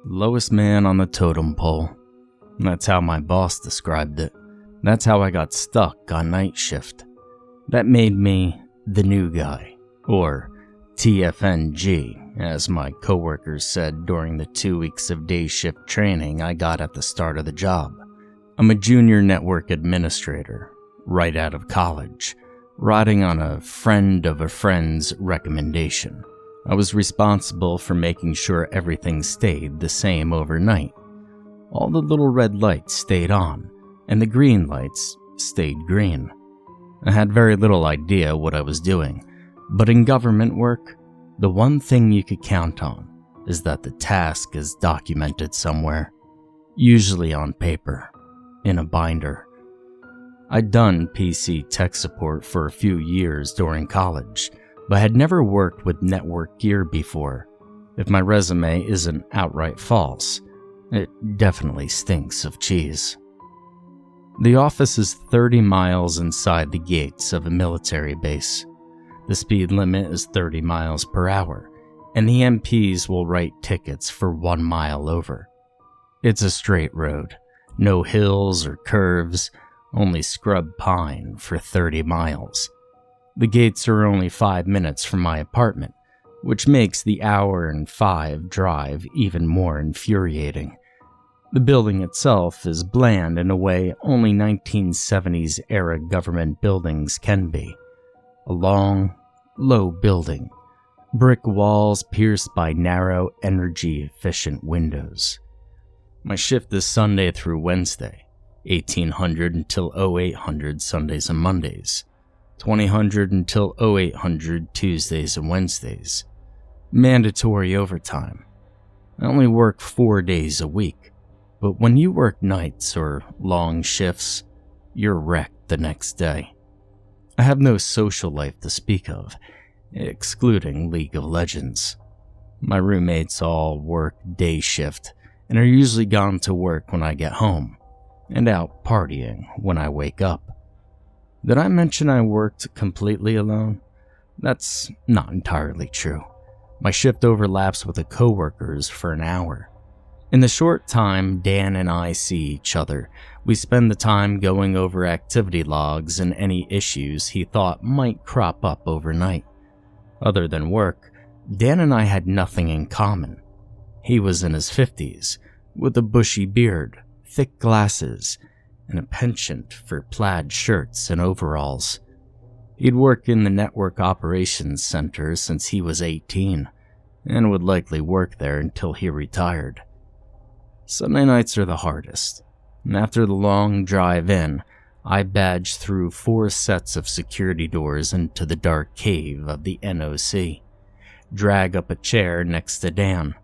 Lowest man on the totem pole. That's how my boss described it. That's how I got stuck on night shift. That made me the new guy, or TFNG, as my coworkers said during the 2 weeks of day shift training I got at the start of the job. I'm a junior network administrator, right out of college, riding on a friend of a friend's recommendation. I was responsible for making sure everything stayed the same overnight. All the little red lights stayed on, and the green lights stayed green. I had very little idea what I was doing, but in government work, the one thing you could count on is that the task is documented somewhere, usually on paper, in a binder. I'd done PC tech support for a few years during college, but had never worked with network gear before. If my resume isn't outright false, it definitely stinks of cheese. The office is 30 miles inside the gates of a military base. The speed limit is 30 miles per hour, and the MPs will write tickets for 1 mile over. It's a straight road, no hills or curves, only scrub pine for 30 miles. The gates are only 5 minutes from my apartment, which makes the 1.5-hour drive even more infuriating. The building itself is bland in a way only 1970s-era government buildings can be. A long, low building, brick walls pierced by narrow, energy-efficient windows. My shift is Sunday through Wednesday, 1800 until 0800 Sundays and Mondays, 2000 until 0800 Tuesdays and Wednesdays. Mandatory overtime. I only work 4 days a week, but when you work nights or long shifts, you're wrecked the next day. I have no social life to speak of, excluding League of Legends. My roommates all work day shift and are usually gone to work when I get home, and out partying when I wake up. Did I mention I worked completely alone? That's not entirely true. My shift overlaps with a coworker's for an hour. In the short time Dan and I see each other, we spend the time going over activity logs and any issues he thought might crop up overnight. Other than work, Dan and I had nothing in common. He was in his 50s, with a bushy beard, thick glasses, and a penchant for plaid shirts and overalls. He'd worked in the network operations center since he was 18, and would likely work there until he retired. Sunday nights are the hardest, and after the long drive in, I badge through 4 sets of security doors into the dark cave of the NOC, drag up a chair next to Dan,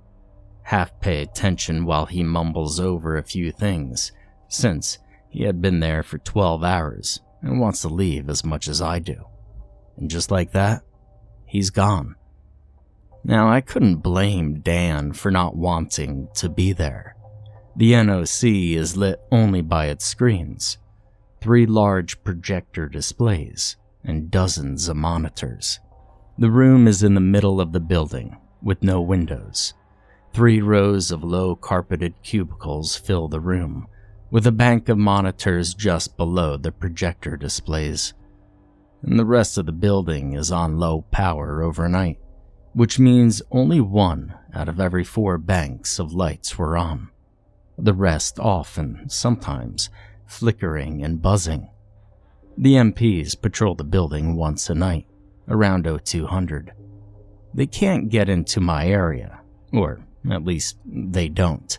half pay attention while he mumbles over a few things, since he had been there for 12 hours and wants to leave as much as I do. And just like that, he's gone. Now, I couldn't blame Dan for not wanting to be there. The NOC is lit only by its screens, 3 large projector displays, and dozens of monitors. The room is in the middle of the building, with no windows. 3 rows of low-carpeted cubicles fill the room, with a bank of monitors just below the projector displays. And the rest of the building is on low power overnight, which means only 1 out of every 4 banks of lights were on. The rest off and sometimes flickering and buzzing. The MPs patrol the building once a night, around 0200. They can't get into my area, or at least they don't.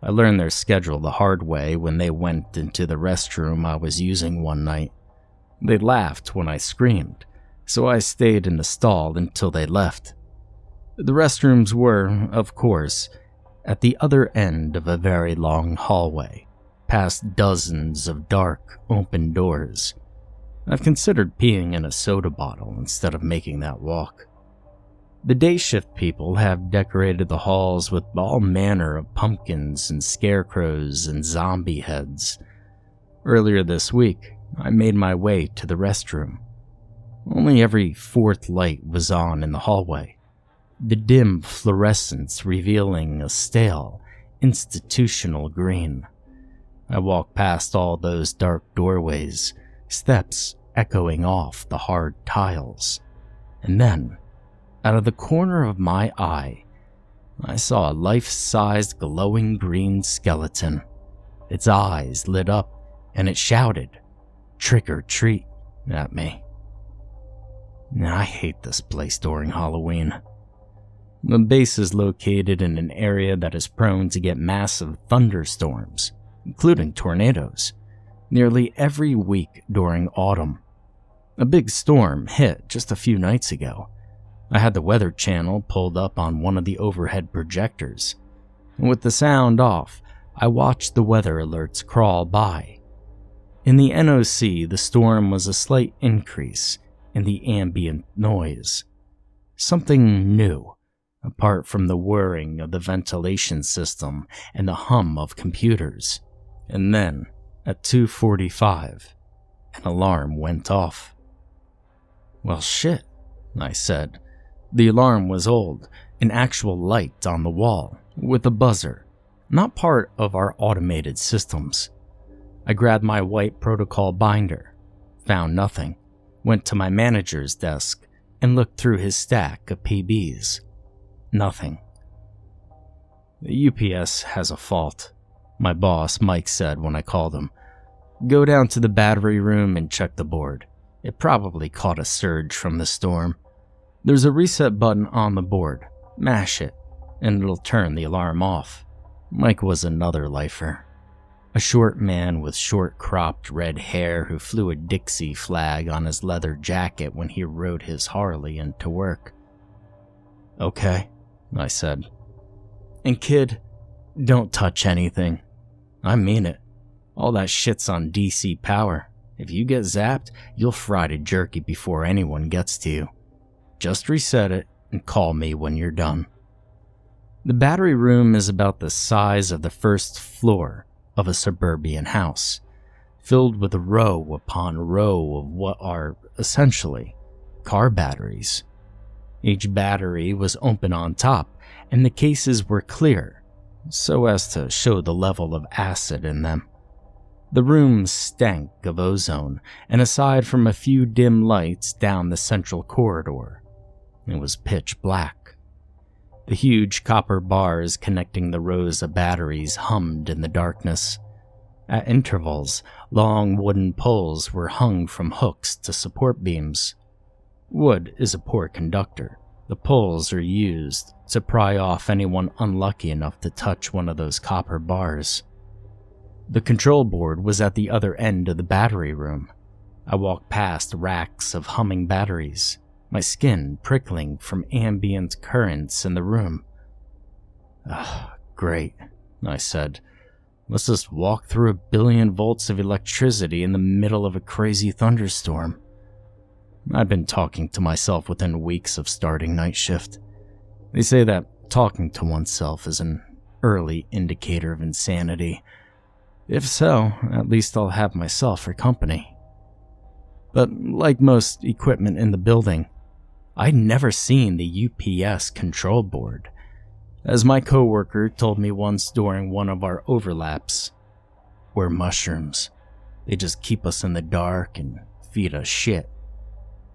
I learned their schedule the hard way when they went into the restroom I was using one night. They laughed when I screamed, so I stayed in the stall until they left. The restrooms were, of course, at the other end of a very long hallway, past dozens of dark, open doors. I've considered peeing in a soda bottle instead of making that walk. The day shift people have decorated the halls with all manner of pumpkins and scarecrows and zombie heads. Earlier this week, I made my way to the restroom. Only every 4th light was on in the hallway, the dim fluorescence revealing a stale institutional green. I walked past all those dark doorways, steps echoing off the hard tiles. And then, out of the corner of my eye, I saw a life-sized glowing green skeleton. Its eyes lit up and it shouted, "Trick or treat," at me. I hate this place during Halloween. The base is located in an area that is prone to get massive thunderstorms, including tornadoes, nearly every week during autumn. A big storm hit just a few nights ago. I had the Weather Channel pulled up on one of the overhead projectors, and with the sound off, I watched the weather alerts crawl by. In the NOC, the storm was a slight increase in the ambient noise. Something new, apart from the whirring of the ventilation system and the hum of computers. And then, at 2:45, an alarm went off. "Well, shit," I said. The alarm was old, an actual light on the wall, with a buzzer, not part of our automated systems. I grabbed my white protocol binder, found nothing, went to my manager's desk, and looked through his stack of PBs. Nothing. "The UPS has a fault," my boss, Mike, said when I called him. "Go down to the battery room and check the board. It probably caught a surge from the storm. There's a reset button on the board. Mash it, and it'll turn the alarm off." Mike was another lifer. A short man with short-cropped red hair who flew a Dixie flag on his leather jacket when he rode his Harley into work. "Okay," I said. "And kid, don't touch anything. I mean it. All that shit's on DC power. If you get zapped, you'll fry to jerky before anyone gets to you. Just reset it and call me when you're done." The battery room is about the size of the first floor of a suburban house, filled with row upon row of what are essentially car batteries. Each battery was open on top, and the cases were clear, so as to show the level of acid in them. The room stank of ozone, and aside from a few dim lights down the central corridor, it was pitch black. The huge copper bars connecting the rows of batteries hummed in the darkness. At intervals, long wooden poles were hung from hooks to support beams. Wood is a poor conductor. The poles are used to pry off anyone unlucky enough to touch one of those copper bars. The control board was at the other end of the battery room. I walked past racks of humming batteries, my skin prickling from ambient currents in the room. Great," I said. "Let's just walk through 1 billion volts of electricity in the middle of a crazy thunderstorm." I'd been talking to myself within weeks of starting night shift. They say that talking to oneself is an early indicator of insanity. If so, at least I'll have myself for company. But like most equipment in the building, I'd never seen the UPS control board. As my coworker told me once during one of our overlaps, "We're mushrooms. They just keep us in the dark and feed us shit."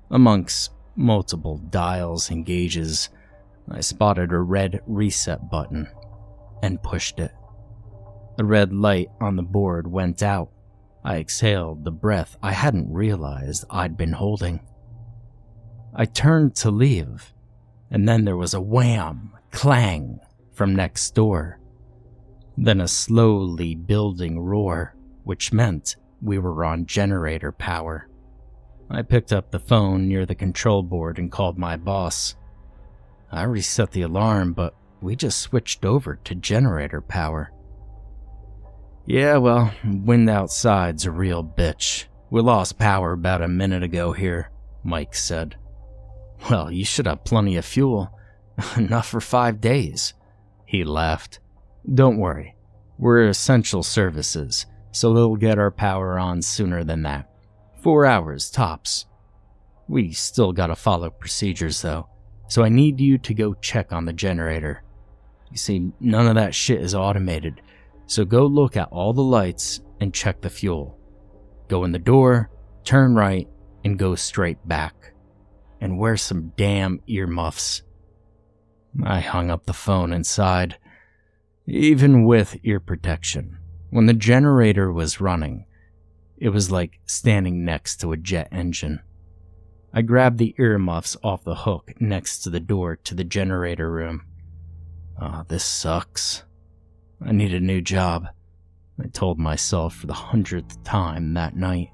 Amongst multiple dials and gauges, I spotted a red reset button and pushed it. The red light on the board went out. I exhaled the breath I hadn't realized I'd been holding. I turned to leave, and then there was a wham, clang from next door. Then a slowly building roar, which meant we were on generator power. I picked up the phone near the control board and called my boss. "I reset the alarm, but we just switched over to generator power." "Yeah, well, wind outside's a real bitch. We lost power about a minute ago here," Mike said. "Well, you should have plenty of fuel. Enough for 5 days." He laughed. "Don't worry. We're essential services, so they'll get our power on sooner than that. 4 hours, tops. We still gotta follow procedures, though, so I need you to go check on the generator. You see, none of that shit is automated, so go look at all the lights and check the fuel. Go in the door, turn right, and go straight back. And wear some damn earmuffs." I hung up the phone and sighed. Even with ear protection, when the generator was running, it was like standing next to a jet engine. I grabbed the earmuffs off the hook next to the door to the generator room. This sucks. I need a new job, I told myself for the 100th time that night.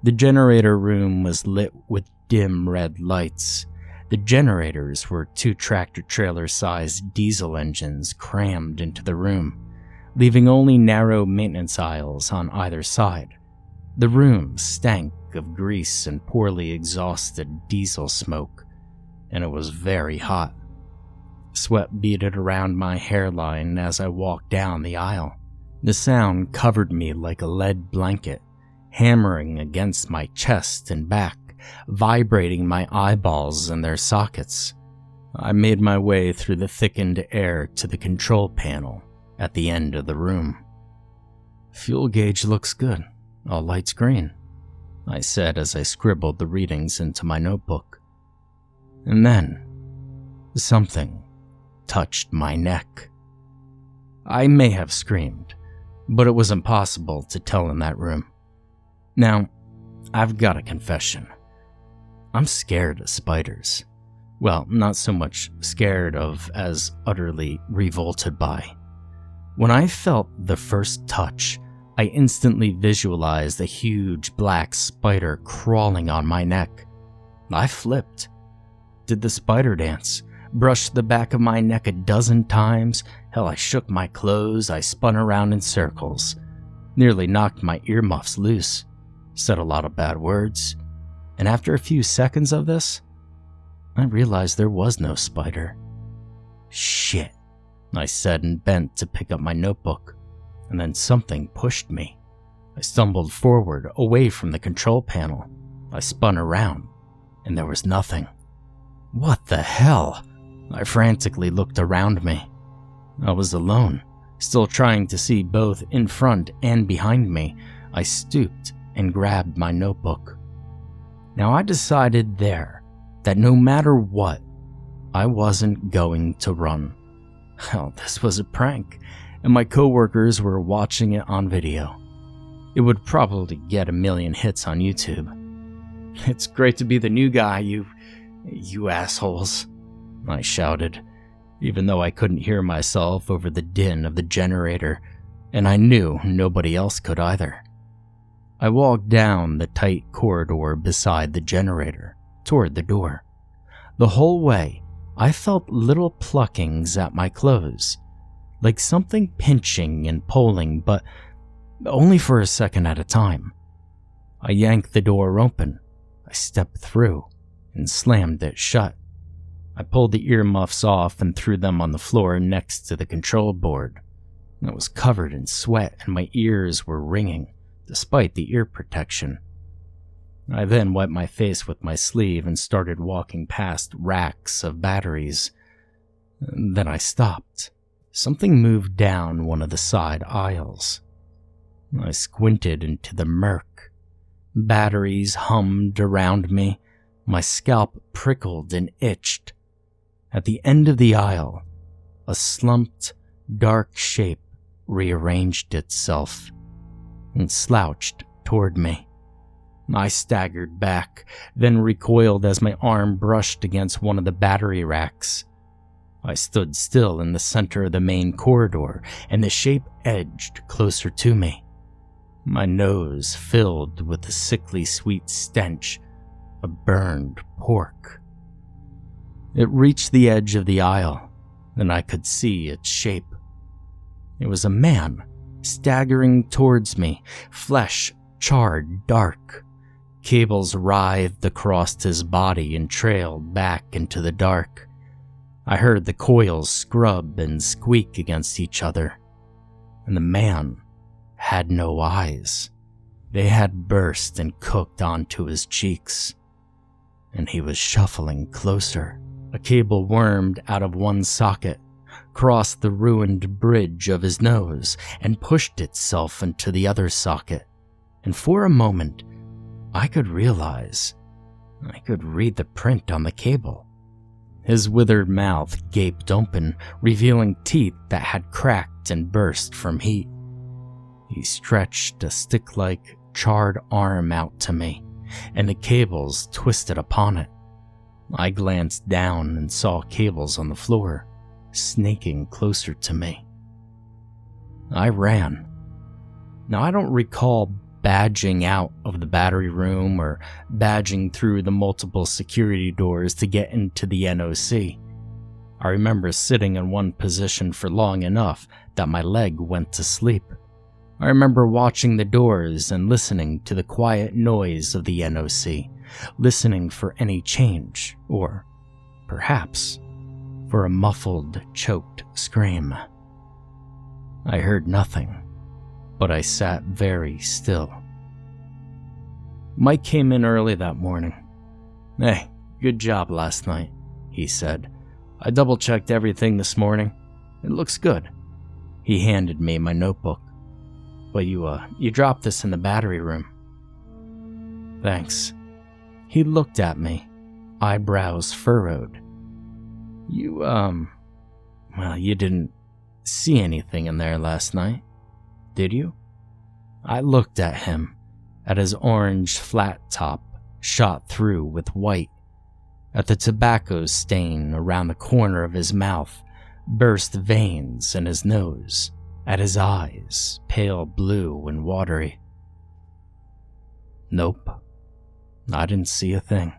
The generator room was lit with dim red lights. The generators were 2 tractor-trailer-sized diesel engines crammed into the room, leaving only narrow maintenance aisles on either side. The room stank of grease and poorly exhausted diesel smoke, and it was very hot. Sweat beaded around my hairline as I walked down the aisle. The sound covered me like a lead blanket, hammering against my chest and back, vibrating my eyeballs in their sockets. I made my way through the thickened air to the control panel at the end of the room. "Fuel gauge looks good. All lights green," I said as I scribbled the readings into my notebook. And then, something touched my neck. I may have screamed, but it was impossible to tell in that room. Now, I've got a confession. I'm scared of spiders. Well, not so much scared of as utterly revolted by. When I felt the first touch, I instantly visualized a huge black spider crawling on my neck. I flipped, did the spider dance, brushed the back of my neck a dozen times. Hell, I shook my clothes, I spun around in circles, nearly knocked my earmuffs loose, said a lot of bad words, and after a few seconds of this, I realized there was no spider. "Shit," I said and bent to pick up my notebook, and then something pushed me. I stumbled forward, away from the control panel. I spun around, and there was nothing. What the hell? I frantically looked around me. I was alone, still trying to see both in front and behind me. I stooped and grabbed my notebook. Now I decided there that no matter what, I wasn't going to run. Hell, this was a prank, and my coworkers were watching it on video. It would probably get 1 million hits on YouTube. "It's great to be the new guy, you assholes," I shouted, even though I couldn't hear myself over the din of the generator, and I knew nobody else could either. I walked down the tight corridor beside the generator, toward the door. The whole way, I felt little pluckings at my clothes, like something pinching and pulling, but only for a second at a time. I yanked the door open, I stepped through, and slammed it shut. I pulled the earmuffs off and threw them on the floor next to the control board. I was covered in sweat and my ears were ringing, despite the ear protection. I then wiped my face with my sleeve and started walking past racks of batteries. Then I stopped. Something moved down one of the side aisles. I squinted into the murk. Batteries hummed around me. My scalp prickled and itched. At the end of the aisle, a slumped, dark shape rearranged itself and slouched toward me. I staggered back, then recoiled as my arm brushed against one of the battery racks. I stood still in the center of the main corridor, and the shape edged closer to me. My nose filled with the sickly sweet stench of burned pork. It reached the edge of the aisle, and I could see its shape. It was a man staggering towards me, flesh charred dark. Cables writhed across his body and trailed back into the dark. I heard the coils scrub and squeak against each other, and the man had no eyes. They had burst and cooked onto his cheeks, and he was shuffling closer. A cable wormed out of one socket, crossed the ruined bridge of his nose and pushed itself into the other socket. And for a moment, I could realize I could read the print on the cable. His withered mouth gaped open, revealing teeth that had cracked and burst from heat. He stretched a stick-like, charred arm out to me, and the cables twisted upon it. I glanced down and saw cables on the floor, snaking closer to me. I ran. Now, I don't recall badging out of the battery room or badging through the multiple security doors to get into the NOC. I remember sitting in one position for long enough that my leg went to sleep. I remember watching the doors and listening to the quiet noise of the NOC, listening for any change, or perhaps for a muffled, choked scream. I heard nothing, but I sat very still. Mike came in early that morning. "Hey, good job last night," he said. "I double-checked everything this morning. It looks good." He handed me my notebook. "But you dropped this in the battery room." "Thanks." He looked at me, eyebrows furrowed. You didn't see anything in there last night, did you?" I looked at him, at his orange flat top shot through with white, at the tobacco stain around the corner of his mouth, burst veins in his nose, at his eyes, pale blue and watery. "Nope, I didn't see a thing."